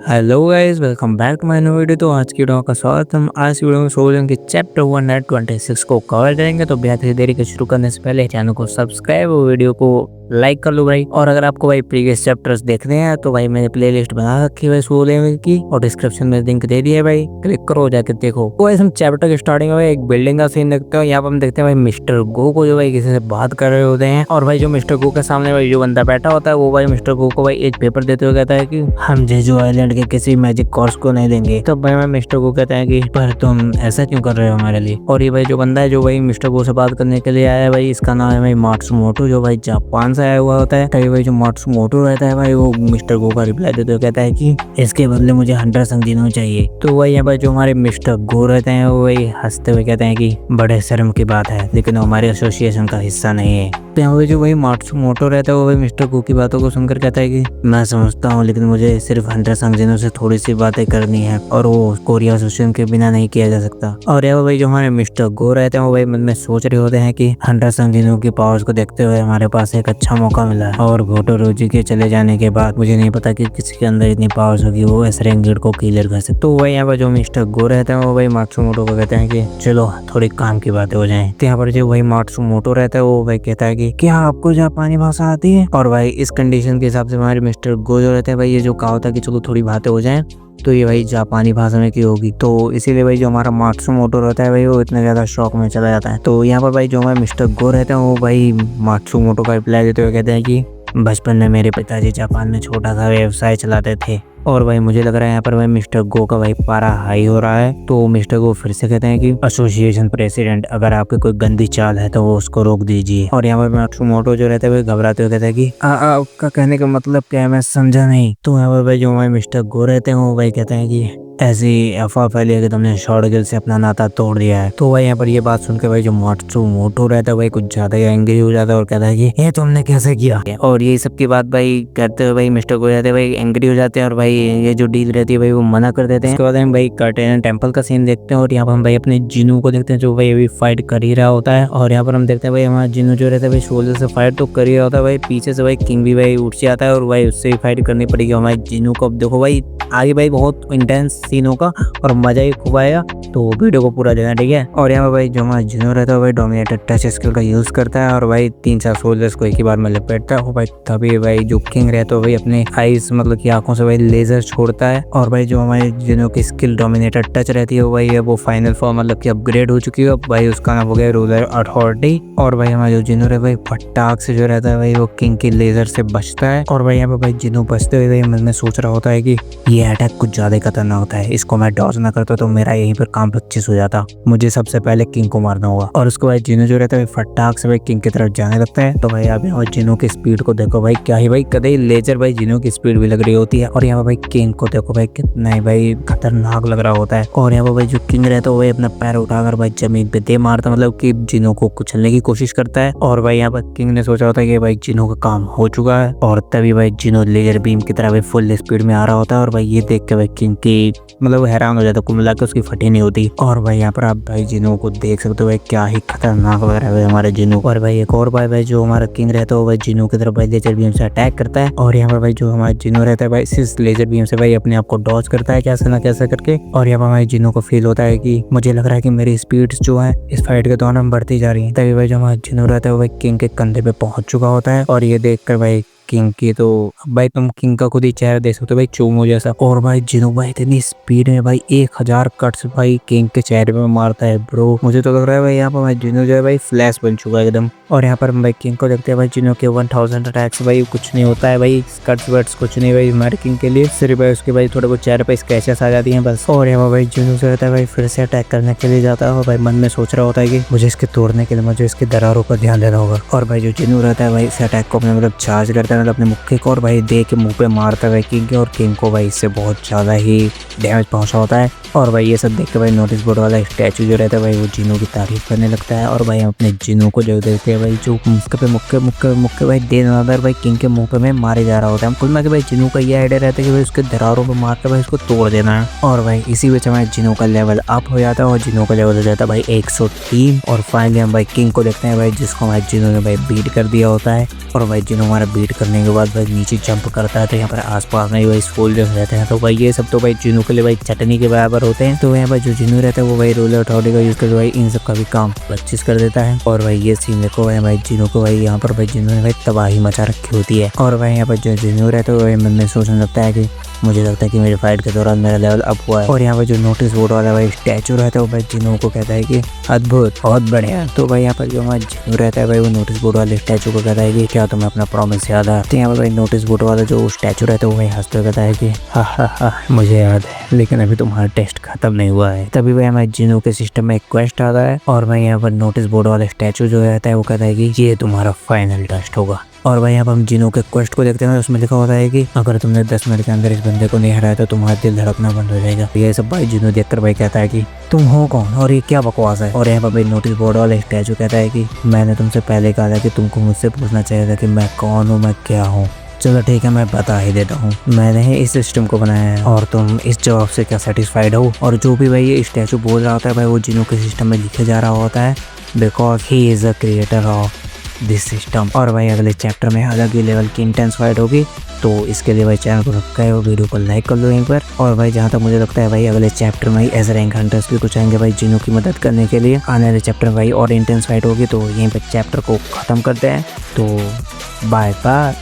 Hello guys, welcome back to my new video. तो आज की वीडियो का स्वागत। हम आज वीडियो में सोल्जर के चैप्टर 126 को कवर करेंगे। तो बिना किसी देरी के शुरू करने से पहले चैनल को सब्सक्राइब और वीडियो को लाइक कर लो भाई। और अगर आपको भाई प्रीवियस चैप्टर्स देखने हैं तो भाई मैंने प्लेलिस्ट बना रखी है भाई सोल्जर की, और डिस्क्रिप्शन में लिंक दे दी है भाई, क्लिक करो जाके देखो। तो भाई हम चैप्टर के स्टार्टिंग में एक बिल्डिंग का सीन देखते हो। यहाँ पर हम देखते हैं भाई मिस्टर गो को, जो भाई किसी से बात कर रहे होते हैं। और भाई जो मिस्टर गो के सामने भाई जो बंदा बैठा होता है वो भाई मिस्टर गो को भाई एक पेपर देते हुए कहता है कि हम जेजू आइलैंड के किसी मैजिक कोर्स को नहीं देंगे। तो भाई मिस्टर गो कहता है कि पर तुम ऐसा क्यों कर रहे हो हमारे लिए। और ये भाई जो बंदा है जो भाई मिस्टर गो से बात करने के लिए आया है भाई, इसका नाम है भाई मात्सुमोटो, जो भाई जापान से आया हुआ होता है। भाई जो मात्सुमोटो रहता है भाई वो मिस्टर गो का रिप्लाई देते हुए कहता है कि इसके बदले मुझे हंटर संजीनो चाहिए। तो वही यहाँ पर जो हमारे मिस्टर गो रहते हैं वो वही हंसते हुए कहते हैं कि बड़े शर्म की बात है, लेकिन हमारे एसोसिएशन का हिस्सा नहीं है। तो यहाँ पर जो वही मात्सुमोटो रहता है वो वही मिस्टर गो की बातों को सुनकर कहता है कि मैं समझता हूँ, लेकिन मुझे सिर्फ हंटर संजीनो से थोड़ी सी बातें करनी है और वो कोरिया एसोसिएशन के बिना नहीं किया जा सकता। और यहाँ भाई जो हमारे मिस्टर गो रहते हैं वो भाई मन में सोच रहे होते हैं कि हंटर संजीनो की पावर्स को देखते हुए हमारे पास एक अच्छा मौका मिला है, और घोटोरोजी के चले जाने के बाद मुझे नहीं पता कि किसी के अंदर इतनी पावर्स होगी वो एसरेंगेड को किलर कर सकते। तो वही यहाँ पर जो मिस्टर गो रहते हैं वो भाई मात्सुमोटो को कहते हैं कि चलो थोड़ी काम की बातें हो जाएं। तो यहाँ पर जो वही मात्सुमोटो रहता है वो भाई कहता है कि क्या आपको जापानी भाषा आती है। और भाई इस कंडीशन के हिसाब से हमारे मिस्टर गो जो रहते हैं भाई ये जो कहा होता है कि चलो थोड़ी बातें हो जाएं, तो ये भाई जापानी भाषा में की होगी। तो इसीलिए भाई जो हमारा मात्सुमोटो रहता है भाई वो इतना ज़्यादा शौक में चला जाता है। तो यहाँ पर भाई जो हमारे मिस्टर गो रहते हैं वो भाई मात्सुमोटो का रिप्लाई देते हुए कहते हैं कि बचपन में मेरे पिताजी जापान में छोटा सा व्यवसाय चलाते थे। और भाई मुझे लग रहा है यहाँ पर भाई मिस्टर गो का भाई पारा हाई हो रहा है। तो मिस्टर गो फिर से कहते हैं कि एसोसिएशन प्रेसिडेंट, अगर आपकी कोई गंदी चाल है तो वो उसको रोक दीजिए। और यहाँ पर मात्सुमोटो जो रहते हैं घबराते हुए कहते हैं कि आपका कहने का मतलब क्या है, मैं समझा नहीं। तो यहाँ पर भाई जो हमारे मिस्टर गो रहते हैं वो भाई कहते हैं कि ऐसी अफवाह फैली है कि तुमने शॉर्टगिल से अपना नाता तोड़ दिया है। तो भाई यहाँ पर ये बात सुनकर भाई जो मात्सुमोटो रहता है भाई कुछ ज्यादा ही एंग्री हो जाता है और कहता है कि ये तुमने कैसे किया। और ये सब की बात भाई करते हुए भाई मिस्टर गो रहते हैं भाई एंग्री हो जाते हैं, और भाई ये जो डील रहती है भाई वो मना कर देते हैं। उसके बाद हम भाई कर्टेन टेम्पल का सीन देखते हैं, और यहाँ पर हम भाई अपने जिनू को देखते हैं जो भाई अभी फाइट कर ही रहा होता है। और यहाँ पर हम देखते हैं भाई हमारा जिनू जो रहता है भाई सोल्जर से फाइट तो कर ही रहा होता है भाई, पीछे से भाई किंग भी भाई उठ जाता है और भाई उससे भी फाइट करनी पड़ेगी हमारे जिनू को। अब देखो भाई आगे भाई बहुत इंटेंस सीन होगा और मजा ही खूब आएगा, तो वीडियो को पूरा देखना, ठीक है। और यहाँ पर भाई जो हमारा जिनो रहता है भाई डोमिनेटर टच स्किल का यूज करता है और भाई 3-4 सोल्जर्स को एक ही बार में लपेटता है। भाई तभी भाई जो किंग रहता है भाई अपने आईज मतलब की आंखों से भाई लेजर छोड़ता है। और भाई जो हमारे जिनो की स्किल डोमिनेटर टच रहती है भाई वो फाइनल फॉर्म मतलब की अपग्रेड हो चुकी है। भाई उसका नाम हो गया रूलर अथॉरिटी। और भाई हमारा जो जिनो रहता है भाई फटाक से जो रहता है भाई वो किंग की लेजर से बचता है। और भाई यहाँ पे भाई जिनो बचते हुए भाई मन में सोच रहा होता है कि ये अटैक कुछ ज्यादा खतरनाक होता है, इसको मैं डॉज ना करता तो मेरा यहीं पर काम 25 हो जाता, मुझे सबसे पहले किंग को मारना होगा। और उसको भाई जिनो जो रहता है फटाक से भाई किंग की तरफ जाने लगता है। तो भाई आप यहाँ जिनो की स्पीड को देखो भाई, क्या ही भाई कदे लेजर भाई जिनो की स्पीड भी लग रही होती है। और यहाँ पे भाई किंग को देखो भाई कितना ही भाई खतरनाक लग रहा होता है। और यहाँ पे भाई जो किंग रहता है भाई अपना पैर उठाकर भाई जमीन पे दे मारता, मतलब कि जिनो को कुचलने की कोशिश करता है। और भाई यहाँ पर किंग ने सोचा होता है कि भाई जिनो का काम हो चुका है, और तभी भाई जिनो लेजर बीम की तरह भाई फुल स्पीड में आ रहा होता है। और भाई ये देख के भाई किंग की मतलब हैरान हो जाता है, कुल मिला के उसकी फटी नहीं होती। और भाई यहाँ पर आप भाई जिनो को देख सकते हो भाई क्या ही खतरनाक लग रहा है हमारे जिनो। और भाई एक और भाई जो हमारा किंग रहता है भाई जिनो की तरफ भाई लेजर बीम से अटैक करता है। और यहाँ पर भाई जो हमारा जिनो रहता है भाई इस लेजर बीम से भाई अपने आप को डॉज करता है कैसे ना कैसे करके। और यहाँ पर हमारे जिनो को फील होता है कि मुझे लग रहा है कि मेरी स्पीड जो है इस फाइट के दौरान बढ़ती जा रही है। तभी भाई जो हमारा जिनो रहता है भाई किंग के कंधे पे पहुंच चुका होता है। और ये देख कर भाई किंग की तो भाई तुम किंग का खुद ही चेहरा देख सकते हो भाई चोमो जैसा। और भाई जिनो भाई इतनी स्पीड में भाई 1000 कट्स भाई किंग के चेहरे पे मारता है ब्रो। मुझे तो लग रहा है भाई यहाँ पर भाई जिनो जो है भाई फ्लैश बन चुका है एकदम। और यहाँ पर हम भाई किंग को देखते हैं भाई जिनो के 1000 अटैक्स भाई कुछ नहीं होता है भाई, कट्स वट्स कुछ नहीं भाई हमारे किंग के लिए, सिर्फ भाई उसके भाई थोड़े बहुत चेहरे पे स्क्रैचेस आ जाती हैं बस। और यहाँ पर भाई जिनो जो रहता है भाई फिर से अटैक करने के लिए जाता है और भाई मन में सोच रहा होता है कि मुझे इसके तोड़ने के लिए मुझे इसके दरारों पर ध्यान देना होगा। और भाई जो जिनो रहता है भाई इस अटैक को अपने मतलब चार्ज करता है मतलब अपने मुक्के को, और भाई दे के मुंह पे मारता है भाई किंग के, और किंग को भाई इससे बहुत ज्यादा ही डैमेज पहुंचा होता है। और भाई ये सब देख के भाई नोटिस बोर्ड वाला स्टैचू जो रहता है भाई वो जिनो की तारीफ करने लगता है। और भाई हम अपने जिनो को जो देखते हैं भाई जो मुक्के पे मुक्के भाई दे नजर भाई किंग के मुंह पे में मारे जा रहा होता है। कुल मिला के भाई जिनो का ये आइडिया रहता है कि भाई उसके दरारों पे मार कर भाई उसको तोड़ देना है। और भाई इसी वजह हमारे जिनो का लेवल अप हो जाता है और जिनो का लेवल हो जाता है भाई 103। और फाइनली हम भाई किंग को देखते हैं भाई जिसको हमारे जिनो ने भाई बीट कर दिया होता है। और भाई जिनो हमारा बीट करने करने के बाद भाई नीचे जंप करता है तो यहाँ पर आसपास में भाई सोल्जर्स रहते हैं। तो भाई ये सब तो भाई जिनों के लिए भाई चटनी के बराबर होते हैं। तो यहाँ पर जो जिनू रहता है वो भाई रोलर अथॉरिटी का यूज करके भाई इन सब का भी काम परचेज कर देता है। और भाई ये सीन देखो भाई जिनों को भाई यहाँ पर भाई जिनों ने भाई तबाही मचा रखी होती है। और भाई यहाँ पर जो जिनू रहता है वो मन में सोचने लगता है कि मुझे लगता है कि मेरे फाइट के दौरान मेरा लेवल अप हुआ है। और यहाँ पर जो नोटिस बोर्ड वाला भाई स्टैचू रहता है वो भाई जिनों को कहता है कि अद्भुत, बहुत बढ़िया। तो भाई यहाँ पर जो हमारा जिनू रहता है भाई वो नोटिस बोर्ड वाले स्टैचू को कहता है कि क्या तुम्हें अपना प्रॉमिस याद है। तो यहाँ पर भाई नोटिस बोर्ड वाला जो स्टैचू रहता है वो भाई हंसते हुए कहता है कि हा मुझे याद है, लेकिन अभी तुम्हारा टेस्ट खत्म नहीं हुआ है। तभी भाई हमारे जिनों के सिस्टम में एक क्वेस्ट आता है और भाई यहाँ पर नोटिस बोर्ड वाला स्टैचू जो रहता है वो कहता है कि ये तुम्हारा फाइनल टेस्ट होगा। और भाई यहाँ पर हम जिनों के क्वेस्ट को देखते हैं, उसमें लिखा होता है कि अगर तुमने 10 मिनट के अंदर इस बंदे को नहीं हराया तो तुम्हारा दिल धड़कना बंद हो जाएगा। ये सब भाई जिनों देखकर भाई कहता है कि तुम हो कौन और ये क्या बकवास है। और यहाँ पर भाई नोटिस बोर्ड वाला स्टैचू कहता है कि मैंने तुमसे पहले कहा था कि तुमको मुझसे पूछना चाहिए था कि मैं कौन हूँ, मैं क्या हूँ। चलो ठीक है, मैं बता ही देता हूँ, मैंने ही इस सिस्टम को बनाया है और तुम इस जवाब से क्या सेटिस्फाइड हो। और जो भी भाई ये स्टैचू बोल रहा होता है भाई वो जिनों के सिस्टम में लिखे जा रहा होता है because he is the creator of this system. और भाई अगले चैप्टर में अलग ही लेवल की इंटेंस फाइट होगी। तो इसके लिए भाई चैनल को सब्सक्राइब और वीडियो को लाइक कर लो यहीं पर। और भाई जहाँ तक मुझे लगता है भाई अगले चैप्टर में एज रैंक हंटर्स भी कुछ आएंगे भाई जिनों की मदद करने के लिए। आने वाले चैप्टर में भाई और इंटेंस फाइट होगी। तो यहीं पर चैप्टर को ख़त्म करते हैं। तो बाय बाय।